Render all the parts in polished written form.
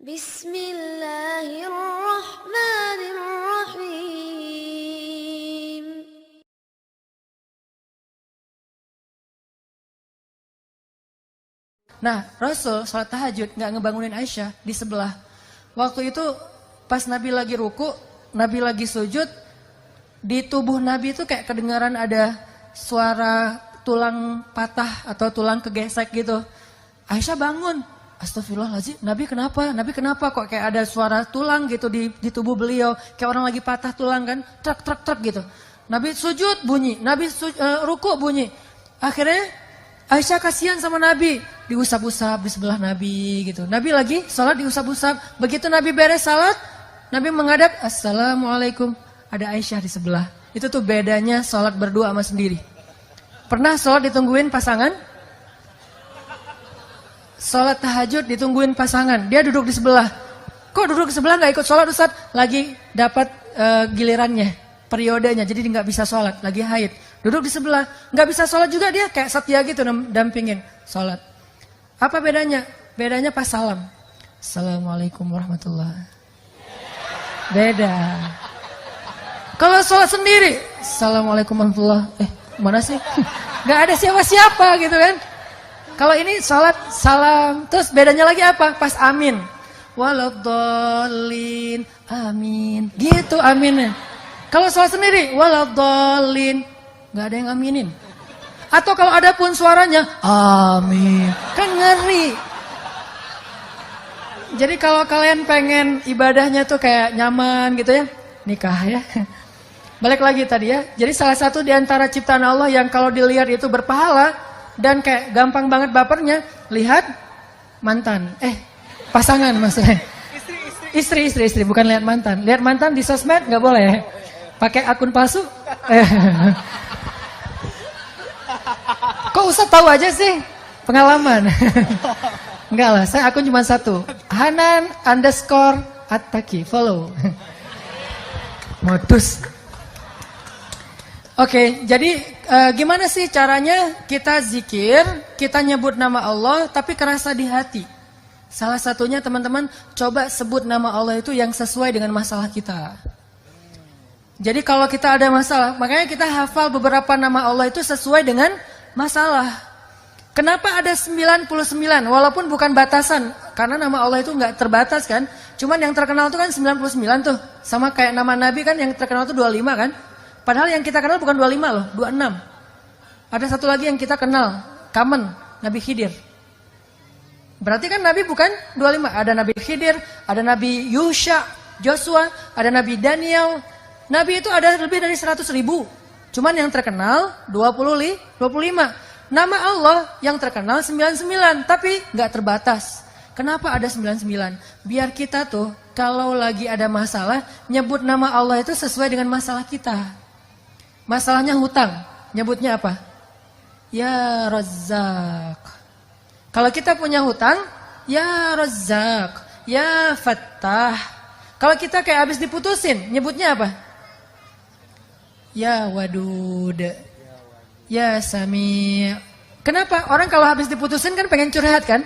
Bismillahirrahmanirrahim. Nah, Rasul sholat tahajud nggak ngebangunin Aisyah di sebelah. Waktu itu pas Nabi lagi ruku, Nabi lagi sujud, di tubuh Nabi itu kayak kedengaran ada suara tulang patah atau tulang kegesek gitu. Aisyah bangun. Astagfirullahaladzim, Nabi kenapa? Nabi kenapa kok kayak ada suara tulang gitu di tubuh beliau. Kayak orang lagi patah tulang kan, truk gitu. Nabi sujud bunyi, Nabi ruku bunyi. Akhirnya Aisyah kasihan sama Nabi, diusap-usap di sebelah Nabi gitu. Nabi lagi sholat diusap-usap. Begitu Nabi beres sholat, Nabi menghadap, Assalamualaikum. Ada Aisyah di sebelah. Itu tuh bedanya sholat berdua sama sendiri. Pernah sholat ditungguin pasangan? Sholat tahajud ditungguin pasangan, dia duduk di sebelah. Kok duduk di sebelah gak ikut sholat Ustaz? Lagi dapat gilirannya, periodenya, jadi dia gak bisa sholat, lagi haid. Duduk di sebelah, gak bisa sholat juga dia kayak setia gitu dampingin sholat. Apa bedanya? Bedanya pas salam. Assalamualaikum warahmatullahi. Beda. Kalau sholat sendiri, Assalamualaikum warahmatullahi. Mana sih? Gak ada siapa-siapa gitu kan. Kalau ini sholat salam, terus bedanya lagi apa? Pas amin. Waladhdallin, amin. Gitu aminnya. Kalau sholat sendiri, waladhdallin, nggak ada yang aminin. Atau kalau ada pun suaranya, amin. Kan ngeri. Jadi kalau kalian pengen ibadahnya tuh kayak nyaman gitu ya, nikah ya. Balik lagi tadi ya. Jadi salah satu di antara ciptaan Allah yang kalau dilihat itu berpahala, dan kayak gampang banget bapernya, lihat mantan. Pasangan maksudnya. Istri, bukan lihat mantan. Lihat mantan di sosmed nggak boleh. Pakai akun palsu. Kok Ustaz tahu aja sih? Pengalaman. Enggak lah, saya akun cuma satu. Hanan_Attaqi, follow. Modus. Oke, jadi gimana sih caranya kita zikir, kita nyebut nama Allah tapi kerasa di hati. Salah satunya teman-teman coba sebut nama Allah itu yang sesuai dengan masalah kita. Jadi kalau kita ada masalah, makanya kita hafal beberapa nama Allah itu sesuai dengan masalah. Kenapa ada 99 walaupun bukan batasan, karena nama Allah itu nggak terbatas kan. Cuman yang terkenal itu kan 99 tuh. Sama kayak nama Nabi kan yang terkenal itu 25 kan. Padahal yang kita kenal bukan 25 loh, 26. Ada satu lagi yang kita kenal, common, Nabi Khidir. Berarti kan Nabi bukan 25. Ada Nabi Khidir, ada Nabi Yusha, Joshua, ada Nabi Daniel. Nabi itu ada lebih dari 100.000. Cuman yang terkenal 25. Nama Allah yang terkenal 99, tapi nggak terbatas. Kenapa ada 99? Biar kita tuh kalau lagi ada masalah, nyebut nama Allah itu sesuai dengan masalah kita. Masalahnya hutang, nyebutnya apa? Ya Razzaq. Kalau kita punya hutang, ya Razzaq, ya Fattah. Kalau kita kayak habis diputusin, nyebutnya apa? Ya Wadud, ya Sami. Kenapa? Orang kalau habis diputusin kan pengen curhat kan?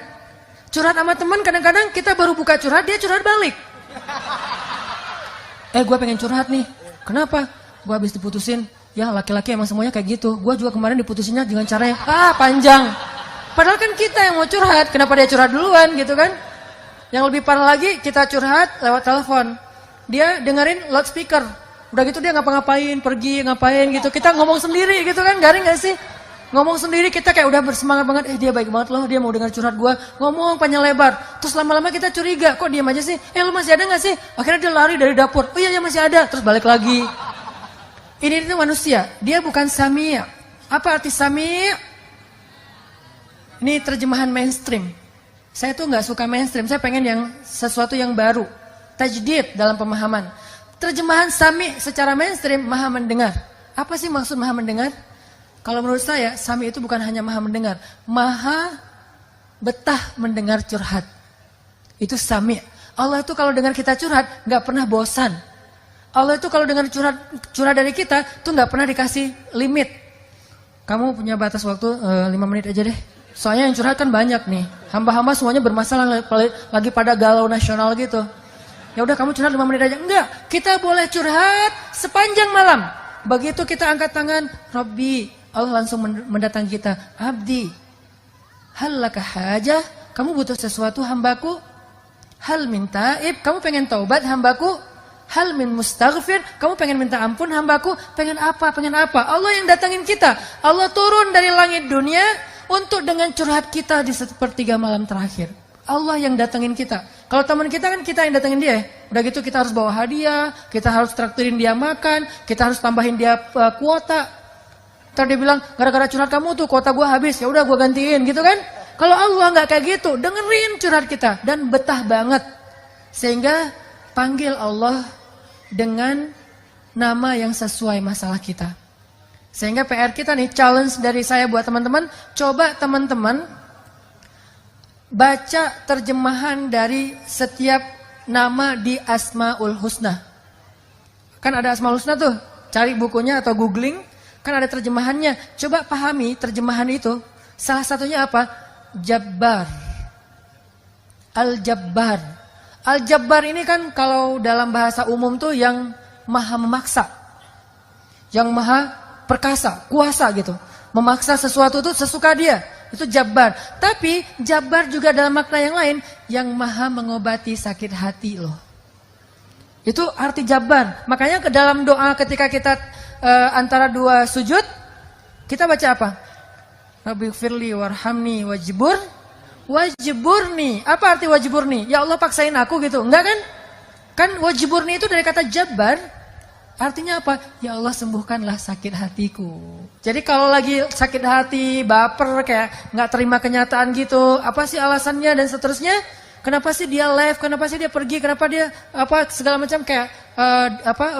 Curhat sama teman kadang-kadang kita baru buka curhat, dia curhat balik. Gue pengen curhat nih. Kenapa? Gue habis diputusin. Ya laki-laki emang semuanya kayak gitu. Gue juga kemarin diputusinnya dengan caranya panjang. Padahal kan kita yang mau curhat. Kenapa dia curhat duluan gitu kan? Yang lebih parah lagi kita curhat lewat telepon. Dia dengerin loudspeaker. Udah gitu dia ngapa-ngapain, pergi ngapain gitu. Kita ngomong sendiri gitu kan, garing gak sih? Ngomong sendiri kita kayak udah bersemangat banget. Dia baik banget loh, dia mau dengar curhat gue. Ngomong panjang lebar. Terus lama-lama kita curiga, kok diam aja sih? Lu masih ada gak sih? Akhirnya dia lari dari dapur. Oh iya masih ada. Terus balik lagi. Ini itu manusia, dia bukan sami'. Apa arti sami'? Ini terjemahan mainstream. Saya tuh nggak suka mainstream, saya pengen yang sesuatu yang baru. Tajdid dalam pemahaman. Terjemahan sami' secara mainstream, maha mendengar. Apa sih maksud maha mendengar? Kalau menurut saya, sami' itu bukan hanya maha mendengar, maha betah mendengar curhat. Itu sami'. Allah itu kalau dengar kita curhat, nggak pernah bosan. Allah itu kalau dengar curhat dari kita tuh nggak pernah dikasih limit. Kamu punya batas waktu 5 menit aja deh. Soalnya yang curhat kan banyak nih. Hamba-hamba semuanya bermasalah lagi pada galau nasional gitu. Ya udah kamu curhat 5 menit aja. Enggak, kita boleh curhat sepanjang malam. Begitu kita angkat tangan, Rabbi, Allah langsung mendatangi kita. Abdi, hal laka hajah? Kamu butuh sesuatu hambaku? Hal min taib? Kamu pengen taubat hambaku? Hal min mustaghfir? Kamu pengen minta ampun hambaku? Pengen apa? Pengen apa? Allah yang datangin kita. Allah turun dari langit dunia untuk dengan curhat kita di sepertiga malam terakhir. Allah yang datangin kita. Kalau teman kita kan kita yang datangin dia. Udah gitu kita harus bawa hadiah, kita harus traktirin dia makan, kita harus tambahin dia kuota. Ntar dia bilang, gara-gara curhat kamu tuh kuota gua habis, ya udah gua gantiin gitu kan. Kalau Allah nggak kayak gitu, dengerin curhat kita dan betah banget. Sehingga panggil Allah dengan nama yang sesuai masalah kita. Sehingga PR kita nih, challenge dari saya buat teman-teman, coba teman-teman baca terjemahan dari setiap nama di Asmaul Husna. Kan ada Asmaul Husna tuh, cari bukunya atau googling, kan ada terjemahannya. Coba pahami terjemahan itu. Salah satunya apa? Jabbar. Al-Jabbar. Al-Jabbar ini kan kalau dalam bahasa umum tuh yang maha memaksa. Yang maha perkasa, kuasa gitu. Memaksa sesuatu tuh sesuka dia. Itu Jabbar. Tapi Jabbar juga dalam makna yang lain, yang maha mengobati sakit hati loh. Itu arti Jabbar. Makanya ke dalam doa ketika kita antara dua sujud, kita baca apa? Rabbighfirli warhamni wajburni. Apa arti wajburni? Ya Allah paksain aku gitu. Enggak kan? Kan wajburni itu dari kata Jabbar. Artinya apa? Ya Allah sembuhkanlah sakit hatiku. Jadi kalau lagi sakit hati, baper, kayak nggak terima kenyataan gitu, apa sih alasannya dan seterusnya? Kenapa sih dia left? Kenapa sih dia pergi? Kenapa dia apa segala macam kayak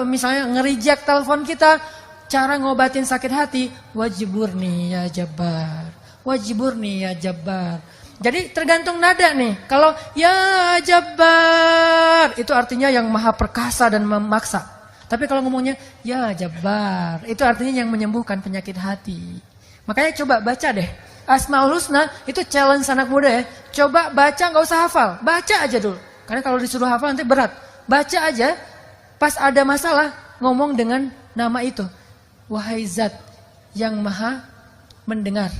misalnya nge-reject telepon kita? Cara ngobatin sakit hati, wajiburni ya Jabbar. Wajiburni ya Jabbar. Jadi tergantung nada nih. Kalau ya Jabbar, itu artinya yang maha perkasa dan memaksa. Tapi kalau ngomongnya ya Jabbar, itu artinya yang menyembuhkan penyakit hati. Makanya coba baca deh. Asmaul Husna itu challenge anak muda ya. Coba baca, nggak usah hafal. Baca aja dulu. Karena kalau disuruh hafal nanti berat. Baca aja, pas ada masalah ngomong dengan nama itu. Wahai Zat yang maha mendengar.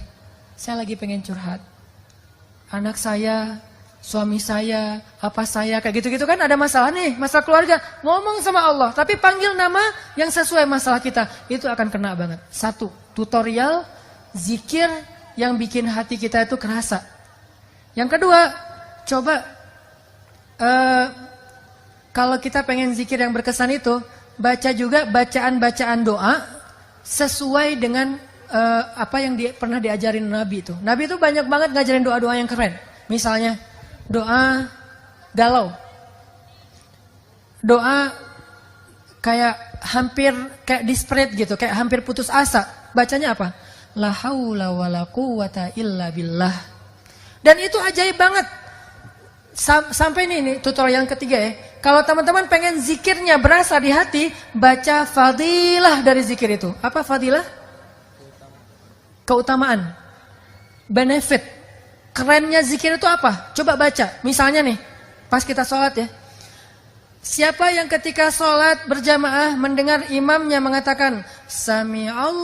Saya lagi pengen curhat. Anak saya, suami saya, apa saya, kayak gitu-gitu kan ada masalah nih, masalah keluarga. Ngomong sama Allah, tapi panggil nama yang sesuai masalah kita. Itu akan kena banget. 1, tutorial, zikir yang bikin hati kita itu kerasa. Yang kedua, coba kalau kita pengen zikir yang berkesan itu, baca juga bacaan-bacaan doa sesuai dengan apa yang pernah diajarin Nabi itu. Nabi itu banyak banget ngajarin doa-doa yang keren. Misalnya doa galau. Doa kayak hampir kayak desperate gitu, kayak hampir putus asa. Bacanya apa? La haula wala quwata illa billah. Dan itu ajaib banget. Sampai ini tutorial yang ketiga ya. Kalau teman-teman pengen zikirnya berasa di hati, baca fadilah dari zikir itu. Apa fadilah? Keutamaan, benefit, kerennya zikir itu apa? Coba baca, misalnya nih, pas kita sholat ya. Siapa yang ketika sholat berjamaah mendengar imamnya mengatakan Sami Allahu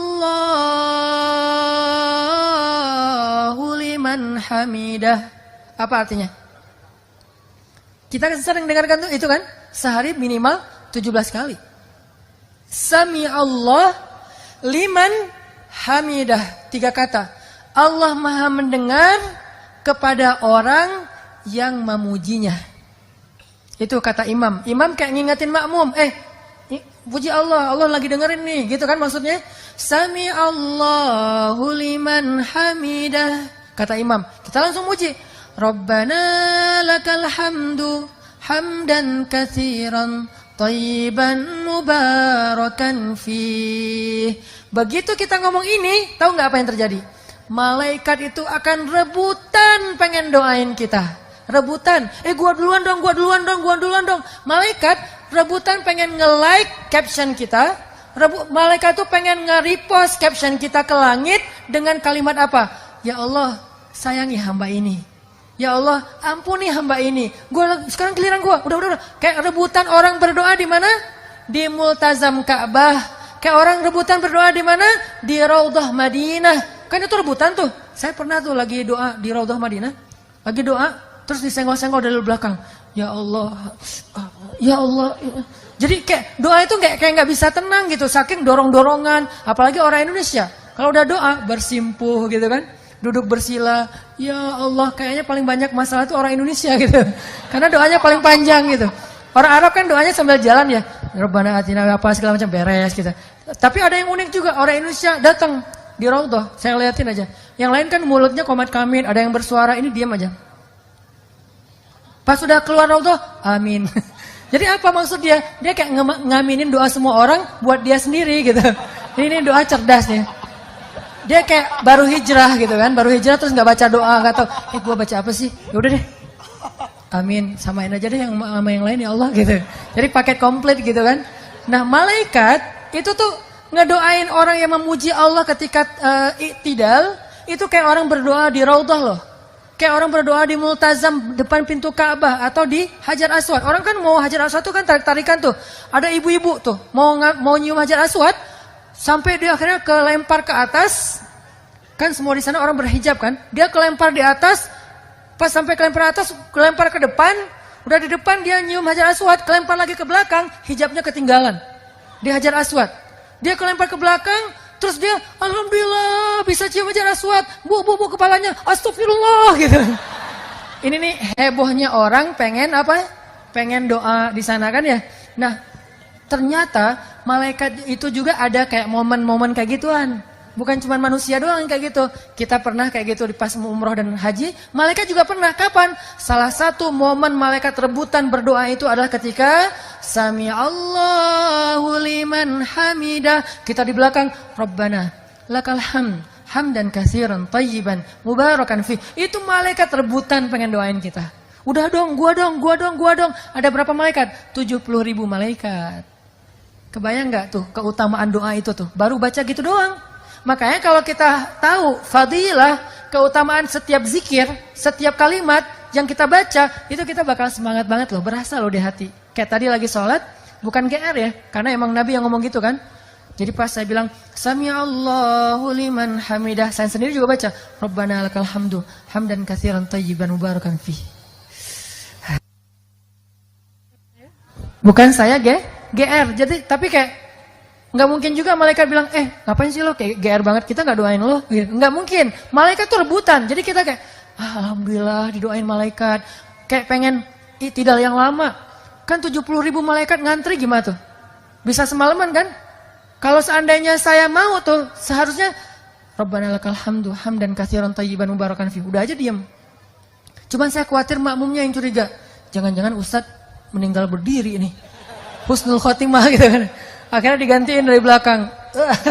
liman hamidah. Apa artinya? Kita sering dengarkan itu kan? Sehari minimal 17 kali. Sami Allah liman hamidah, 3 kata. Allah maha mendengar kepada orang yang memujinya. Itu kata imam. Imam kayak ngingetin makmum. Puji Allah, Allah lagi dengerin nih. Gitu kan maksudnya. Sami Allahu liman hamidah. Kata imam. Kita langsung muji. Rabbana lakal hamdu hamdan katsiran thayyiban mubarakan fih. Begitu kita ngomong ini, tahu nggak apa yang terjadi? Malaikat itu akan rebutan pengen doain kita. Rebutan. Gua duluan dong. Malaikat rebutan pengen nge-like caption kita. Malaikat tuh pengen nge-repost caption kita ke langit dengan kalimat apa? Ya Allah, sayangi hamba ini. Ya Allah, ampuni hamba ini. Sekarang giliran gue. Udah. Kayak rebutan orang berdoa di mana? Di Multazam Ka'bah. Kayak orang rebutan berdoa di mana? Di Raudhah Madinah. Kan itu rebutan tuh. Saya pernah tuh lagi doa di Raudhah Madinah. Lagi doa, terus disenggol-senggol dari belakang. Ya Allah. Ya Allah. Jadi kayak doa itu kayak nggak bisa tenang gitu. Saking dorong-dorongan. Apalagi orang Indonesia. Kalau udah doa, bersimpuh gitu kan. Duduk bersila, ya Allah, kayaknya paling banyak masalah itu orang Indonesia gitu. Karena doanya paling panjang gitu. Orang Arab kan doanya sambil jalan ya. Rabbana atina apa segala macam beres gitu. Tapi ada yang unik juga, orang Indonesia datang di Raudhah, saya liatin aja. Yang lain kan mulutnya komat kamit, ada yang bersuara, ini diam aja. Pas sudah keluar Raudhah, amin. Jadi apa maksud dia? Dia kayak ngaminin doa semua orang buat dia sendiri gitu. Ini doa cerdas nih. Dia kayak baru hijrah gitu kan, baru hijrah terus nggak baca doa, nggak tahu, gue baca apa sih? Ya udah deh, amin, samain aja deh yang sama yang lain ya Allah gitu. Jadi paket komplit gitu kan. Nah malaikat itu tuh ngedoain orang yang memuji Allah ketika iktidal, itu kayak orang berdoa di Raudhah loh. Kayak orang berdoa di Multazam depan pintu Ka'bah atau di Hajar Aswad. Orang kan mau Hajar Aswad tuh kan tarik-tarikan tuh. Ada ibu-ibu tuh mau nyium Hajar Aswad. Sampai dia akhirnya kelempar ke atas. Kan semua di sana orang berhijab kan. Dia kelempar di atas. Pas sampai kelempar atas, kelempar ke depan. Udah di depan dia nyium Hajar Aswad. Kelempar lagi ke belakang, hijabnya ketinggalan di Hajar Aswad. Dia kelempar ke belakang. Terus dia, alhamdulillah bisa cium Hajar Aswad. Bu kepalanya, astagfirullah gitu. Ini nih hebohnya orang pengen apa? Pengen doa di sana kan ya. Nah ternyata malaikat itu juga ada kayak momen-momen kayak gituan. Bukan cuma manusia doang kayak gitu. Kita pernah kayak gitu di pas umroh dan haji. Malaikat juga pernah. Kapan? Salah satu momen malaikat rebutan berdoa itu adalah ketika Sami Allahu liman hamidah. Kita di belakang, Rabbana lakal hamd, hamdan katsiran tayyiban mubarakan fi. Itu malaikat rebutan pengen doain kita. Udah dong, gua dong. Ada berapa malaikat? 70.000 malaikat. Kebayang nggak tuh keutamaan doa itu tuh? Baru baca gitu doang. Makanya kalau kita tahu fadilah, keutamaan setiap zikir, setiap kalimat yang kita baca, itu kita bakal semangat banget loh, berasa loh di hati. Kayak tadi lagi sholat, bukan GR ya, karena emang Nabi yang ngomong gitu kan. Jadi pas saya bilang, Sami Allahu liman hamidah, saya sendiri juga baca, Rabbana lakal hamdu, hamdan katsiran tayyiban mubarakan fi. Bukan saya GR, jadi tapi kayak nggak mungkin juga malaikat bilang, ngapain sih lo kayak GR banget, kita nggak doain lo, nggak mungkin. Malaikat tuh rebutan, jadi kita kayak, alhamdulillah didoain malaikat, kayak pengen iktidal yang lama. Kan 70.000 malaikat ngantri gimana tuh? Bisa semalaman kan? Kalau seandainya saya mau tuh, seharusnya Rabbana lakal hamdu, hamdan katsiran tayyiban mubarakan fi. Udah aja diam. Cuman saya khawatir makmumnya yang curiga, jangan-jangan Ustadz meninggal berdiri ini. Husnul khotimah gitu kan. Akhirnya digantiin dari belakang.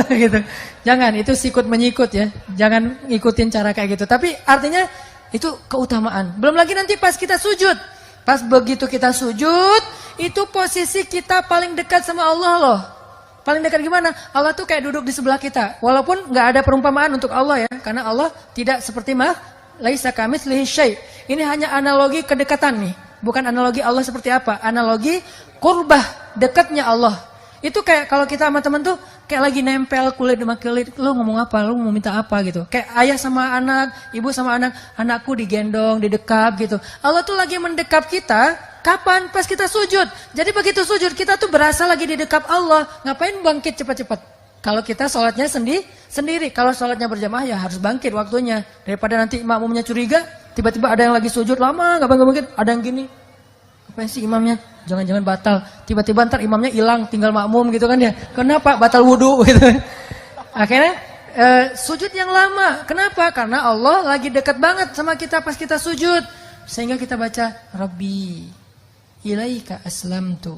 Gitu. Jangan, itu sikut menyikut ya. Jangan ngikutin cara kayak gitu. Tapi artinya itu keutamaan. Belum lagi nanti pas kita sujud. Pas begitu kita sujud, itu posisi kita paling dekat sama Allah loh. Paling dekat gimana? Allah tuh kayak duduk di sebelah kita. Walaupun nggak ada perumpamaan untuk Allah ya. Karena Allah tidak seperti laisa kamitslihi syai'. Ini hanya analogi kedekatan nih. Bukan analogi Allah seperti apa. Analogi qurbah, dekatnya Allah. Itu kayak kalau kita sama teman tuh kayak lagi nempel kulit sama kulit, lu ngomong apa, lu mau minta apa gitu. Kayak ayah sama anak, ibu sama anak, anakku digendong, didekap gitu. Allah tuh lagi mendekap kita, kapan? Pas kita sujud. Jadi begitu sujud kita tuh berasa lagi didekap Allah. Ngapain bangkit cepat-cepat? Kalau kita sholatnya sendiri, kalau sholatnya berjamaah ya harus bangkit waktunya. Daripada nanti makmumnya curiga, tiba-tiba ada yang lagi sujud lama, nggak bangkit, ada yang gini. Apa sih imamnya? Jangan-jangan batal. Tiba-tiba ntar imamnya hilang, tinggal makmum gitu kan ya. Kenapa? Batal wudhu gitu. Akhirnya sujud yang lama. Kenapa? Karena Allah lagi dekat banget sama kita pas kita sujud. Sehingga kita baca, Rabbi, ilaika aslamtu,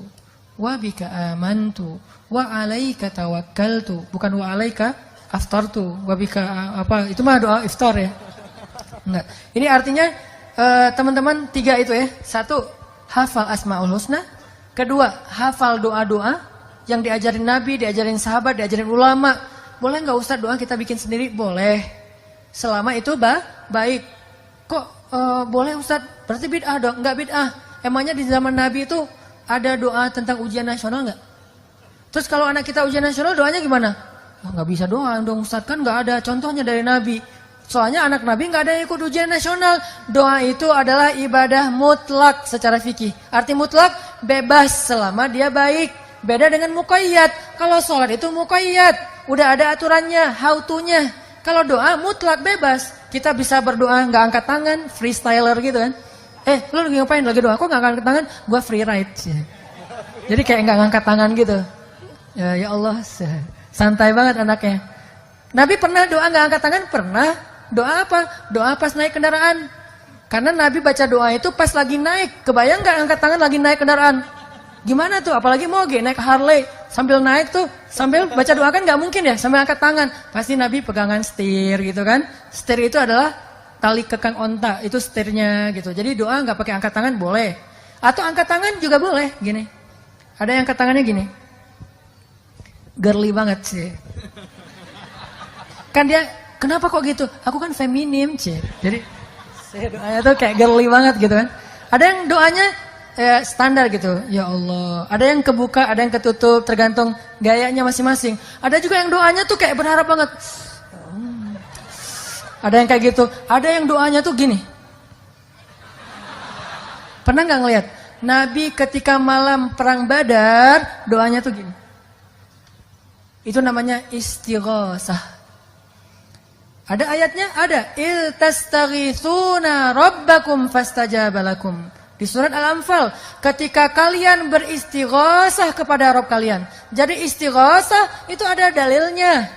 wa bika amantu, wa alaika tawakkaltu. Bukan wa alaika aftartu, wa bika apa? Itu mah doa iftar ya. Enggak. Ini artinya teman-teman 3 itu ya. 1, hafal Asmaul Husna. Kedua, hafal doa-doa yang diajarin Nabi, diajarin sahabat, diajarin ulama. Boleh nggak Ustaz doa kita bikin sendiri? Boleh. Selama itu baik. kok boleh Ustaz? Berarti bid'ah dong? Enggak bid'ah. Emangnya di zaman Nabi itu ada doa tentang ujian nasional enggak? Terus kalau anak kita ujian nasional doanya gimana? Enggak bisa doa dong Ustaz, kan enggak ada contohnya dari Nabi. Soalnya anak Nabi enggak ada yang ikut ujian nasional. Doa itu adalah ibadah mutlak secara fikih. Arti mutlak bebas selama dia baik. Beda dengan muqayyad. Kalau sholat itu muqayyad, udah ada aturannya, how to-nya. Kalau doa mutlak bebas. Kita bisa berdoa nggak angkat tangan, freestyler gitu kan. Lu lagi ngapain? Lagi doa, kok nggak angkat tangan? Gua free ride. Jadi kayak nggak ngangkat tangan gitu. Ya Allah, santai banget anaknya. Nabi pernah doa nggak angkat tangan? Pernah. Doa apa? Doa pas naik kendaraan. Karena Nabi baca doa itu pas lagi naik. Kebayang nggak angkat tangan lagi naik kendaraan? Gimana tuh? Apalagi moge naik Harley sambil naik tuh sambil baca doa kan nggak mungkin ya sambil angkat tangan. Pasti Nabi pegangan setir gitu kan. Setir itu adalah tali kekang onta, itu setirnya gitu. Jadi doa nggak pakai angkat tangan boleh. Atau angkat tangan juga boleh gini. Ada yang angkat tangannya gini. Girly banget sih. Kan dia kenapa kok gitu? Aku kan feminim sih. Jadi doanya tuh kayak girly banget gitu kan. Ada yang doanya standar gitu, ya Allah. Ada yang kebuka, ada yang ketutup, tergantung gayanya masing-masing. Ada juga yang doanya tuh kayak berharap banget. Ada yang kayak gitu. Ada yang doanya tuh gini. Pernah nggak ngeliat? Nabi ketika malam perang Badar, doanya tuh gini. Itu namanya istighosah. Ada ayatnya? Ada. Il tastaghithuna rabbakum fastajabalakum. Di surat Al-Anfal, ketika kalian beristighosah kepada Rabb kalian. Jadi istighosah itu ada dalilnya.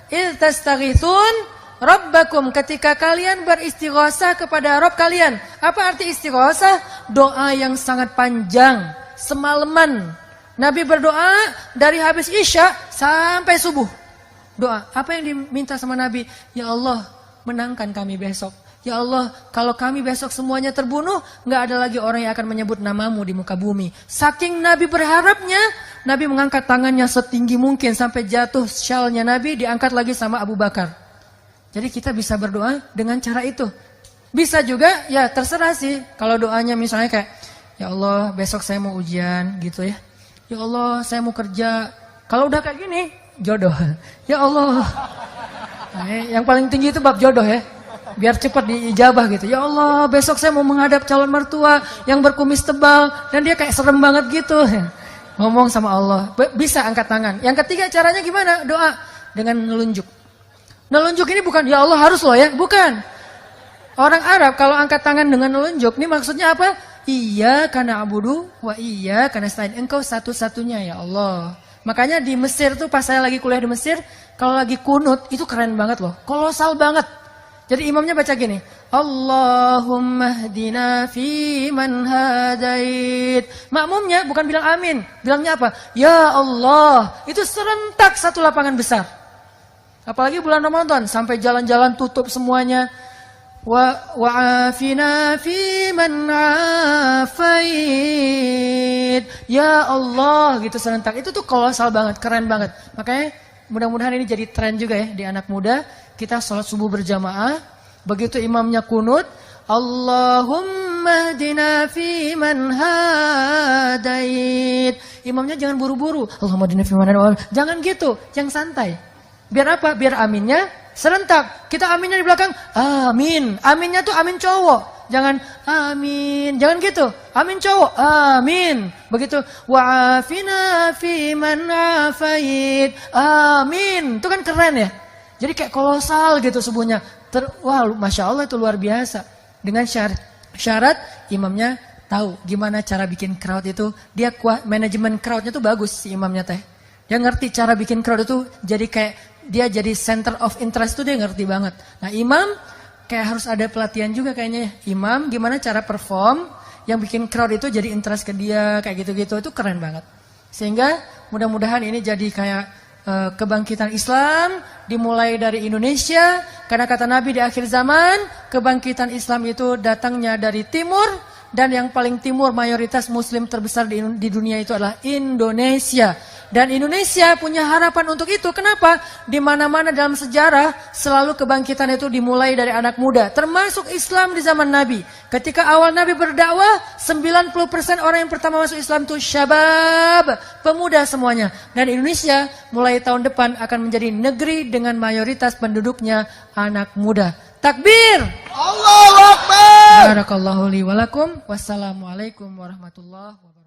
Il tastaghithun rabbakum, ketika kalian beristighosah kepada Rabb kalian. Apa arti istighosah? Doa yang sangat panjang, semalaman. Nabi berdoa dari habis Isya sampai subuh. Doa, apa yang diminta sama Nabi? Ya Allah, menangkan kami besok. Ya Allah, kalau kami besok semuanya terbunuh, nggak ada lagi orang yang akan menyebut namamu di muka bumi. Saking Nabi berharapnya, Nabi mengangkat tangannya setinggi mungkin sampai jatuh syalnya Nabi diangkat lagi sama Abu Bakar. Jadi kita bisa berdoa dengan cara itu. Bisa juga, ya terserah sih. Kalau doanya misalnya kayak, ya Allah besok saya mau ujian gitu ya. Ya Allah saya mau kerja. Kalau udah kayak gini, jodoh. Ya Allah. Nah, yang paling tinggi itu bab jodoh ya. Biar cepat diijabah gitu. Ya Allah besok saya mau menghadap calon mertua yang berkumis tebal. Dan dia kayak serem banget gitu. Ngomong sama Allah. Bisa angkat tangan. Yang ketiga caranya gimana? Doa dengan nelunjuk. Nelunjuk ini bukan ya Allah harus loh ya. Bukan. Orang Arab kalau angkat tangan dengan nelunjuk. Ini maksudnya apa? Iya karena abudu. Wa iya karena selain engkau satu-satunya ya Allah. Makanya di Mesir tuh pas saya lagi kuliah di Mesir. Kalau lagi kunut itu keren banget loh. Kolosal banget. Jadi imamnya baca gini, Allahumma hdina fi man hadait. Makmumnya bukan bilang amin, bilangnya apa? Ya Allah. Itu serentak satu lapangan besar. Apalagi bulan Ramadan sampai jalan-jalan tutup semuanya. Wa'afina fi man afait. Ya Allah gitu serentak. Itu tuh kolosal banget, keren banget. Makanya mudah-mudahan ini jadi tren juga ya di anak muda. Kita sholat subuh berjamaah. Begitu imamnya kunut, Allahumma hdina fi man hadait. Imamnya jangan buru-buru. Allahumma hdina fi man hadait. Jangan gitu, yang santai. Biar apa? Biar aminnya serentak. Kita aminnya di belakang, amin. Aminnya tuh amin cowok. Jangan amin. Jangan gitu. Amin cowok. Amin. Begitu. Wa'afina fi man afait. Amin. Itu kan keren ya. Jadi kayak kolosal gitu subuhnya. Wah, Masya Allah itu luar biasa. Dengan syarat imamnya tahu gimana cara bikin crowd itu. Dia manajemen crowdnya tuh bagus si imamnya teh. Dia ngerti cara bikin crowd itu jadi kayak dia jadi center of interest tuh dia ngerti banget. Nah imam kayak harus ada pelatihan juga kayaknya. Imam gimana cara perform yang bikin crowd itu jadi interest ke dia kayak gitu-gitu. Itu keren banget. Sehingga mudah-mudahan ini jadi kayak kebangkitan Islam dimulai dari Indonesia. Karena kata Nabi di akhir zaman kebangkitan Islam itu datangnya dari timur dan yang paling timur mayoritas muslim terbesar di dunia itu adalah Indonesia. Dan Indonesia punya harapan untuk itu. Kenapa? Di mana-mana dalam sejarah selalu kebangkitan itu dimulai dari anak muda. Termasuk Islam di zaman Nabi. Ketika awal Nabi berdakwah, 90% orang yang pertama masuk Islam itu syabab, pemuda semuanya. Dan Indonesia mulai tahun depan akan menjadi negeri dengan mayoritas penduduknya anak muda. Takbir! Allahu Akbar! Barakallahu li walakum. Wassalamualaikum warahmatullahi wabarakatuh.